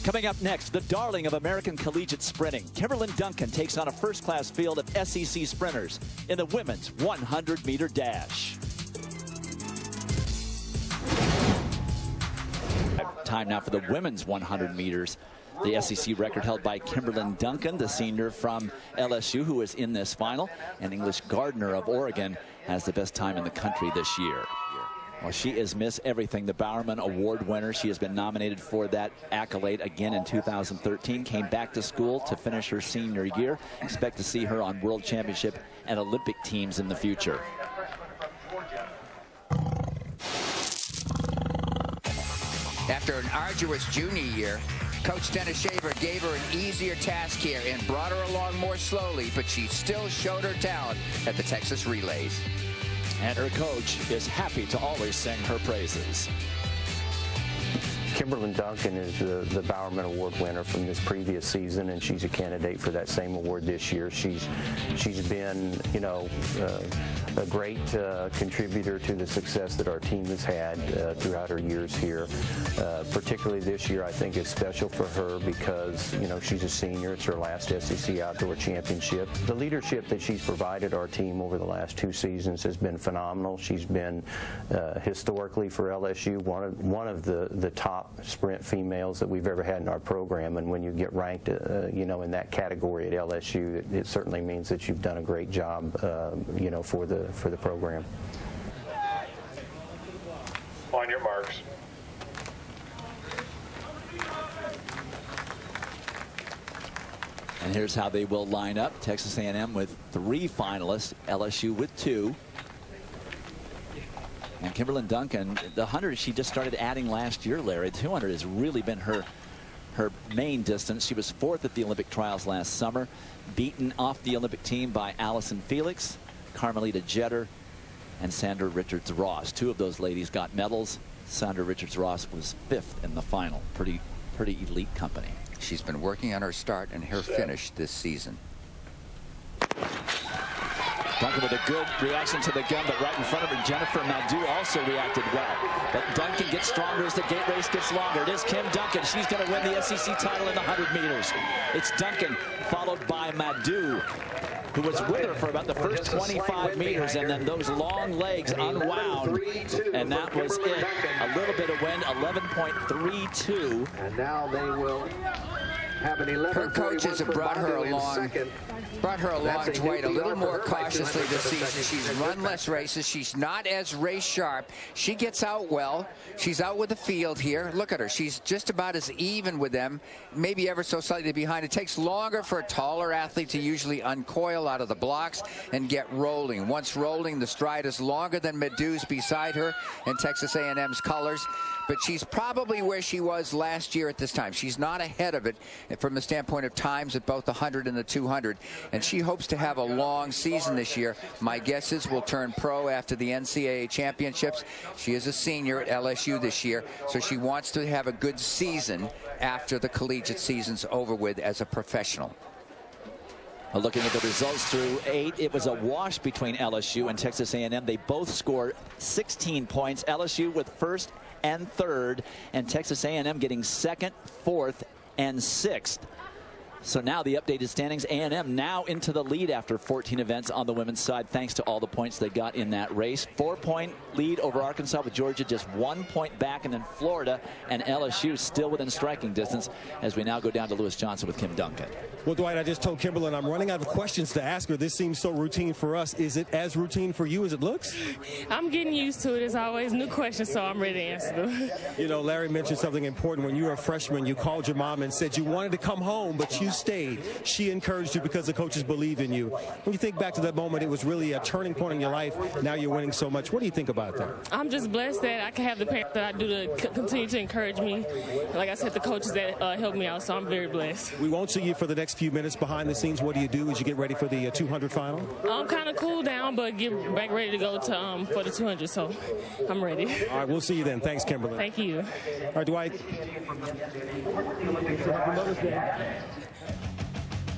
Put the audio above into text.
Coming up next, the darling of American collegiate sprinting, Kimberlyn Duncan takes on a first-class field of SEC sprinters in the women's 100-meter dash. Time now for the women's 100 meters. The SEC record held by Kimberlyn Duncan, the senior from LSU, who is in this final. And English Gardner of Oregon has the best time in the country this year. Well, she is Miss Everything, the Bowerman Award winner. She has been nominated for that accolade again in 2013. Came back to school to finish her senior year. Expect to see her on World Championship and Olympic teams in the future. After an arduous junior year, Coach Dennis Shaver gave her an easier task here and brought her along more slowly, but she still showed her talent at the Texas Relays. And her coach is happy to always sing her praises. Kimberlyn Duncan is the Bowerman Award winner from this previous season, and she's a candidate for that same award this year. She's been, you know, a great contributor to the success that our team has had throughout her years here. Particularly this year, I think it's special for her because, you know, she's a senior. It's her last SEC Outdoor Championship. The leadership that she's provided our team over the last 2 seasons has been phenomenal. She's been historically for LSU one of the top sprint females that we've ever had in our program, and when you get ranked you know, in that category at LSU, it certainly means that you've done a great job you know, for the program. On your marks. And here's how they will line up. Texas A&M with 3 finalists, LSU with 2. And Kimberlyn Duncan, the 100 she just started adding last year, Larry. The 200 has really been her main distance. She was 4th at the Olympic trials last summer, beaten off the Olympic team by Allison Felix, Carmelita Jeter, and Sandra Richards-Ross. 2 of those ladies got medals. Sandra Richards-Ross was 5th in the final. Pretty elite company. She's been working on her start and her finish this season. Duncan with a good reaction to the gun, but right in front of her, Jennifer Madu also reacted well. But Duncan gets stronger as the gate race gets longer. It is Kim Duncan. She's going to win the SEC title in the 100 meters. It's Duncan, followed by Madu, who was with her for about the first 25 meters, and then those long legs unwound, and that was it. A little bit of wind, 11.32. And now they will have an 11. Her coaches have brought her along Dwight, a little more cautiously this season. She's run less races. She's not as race sharp. She gets out well. She's out with the field here. Look at her. She's just about as even with them, maybe ever so slightly behind. It takes longer for a taller athlete to usually uncoil out of the blocks and get rolling. Once rolling, the stride is longer than Madu's beside her in Texas A&M's colors, but she's probably where she was last year at this time. She's not ahead of it from the standpoint of times at both the 100 and the 200. And she hopes to have a long season this year. My guess is will turn pro after the NCAA championships. She is a senior at LSU this year, so she wants to have a good season after the collegiate season's over with as a professional. Well, looking at the results through 8, it was a wash between LSU and Texas A&M. They both scored 16 points. LSU with 1st and 3rd, and Texas A&M getting 2nd, 4th, and 6th. So now the updated standings, A&M now into the lead after 14 events on the women's side, thanks to all the points they got in that race. 4-point lead over Arkansas, with Georgia just 1 point back, and then Florida and LSU still within striking distance as we now go down to Lewis Johnson with Kim Duncan. Well, Dwight, I just told Kimberlyn I'm running out of questions to ask her. This seems so routine for us. Is it as routine for you as it looks? I'm getting used to it. It's always new questions, so I'm ready to answer them. You know, Larry mentioned something important. When you were a freshman, you called your mom and said you wanted to come home, but you stayed. She encouraged you because the coaches believe in you. When you think back to that moment, it was really a turning point in your life. Now you're winning so much. What do you think about that? I'm just blessed that I can have the parents that I do to continue to encourage me. Like I said, the coaches that help me out, so I'm very blessed. We won't see you for the next few minutes behind the scenes. What do you do as you get ready for the 200 final? I'm kind of cool down, but get back ready to go to for the 200, so I'm ready. All right, we'll see you then. Thanks, Kimberlyn. Thank you. All right, Dwight.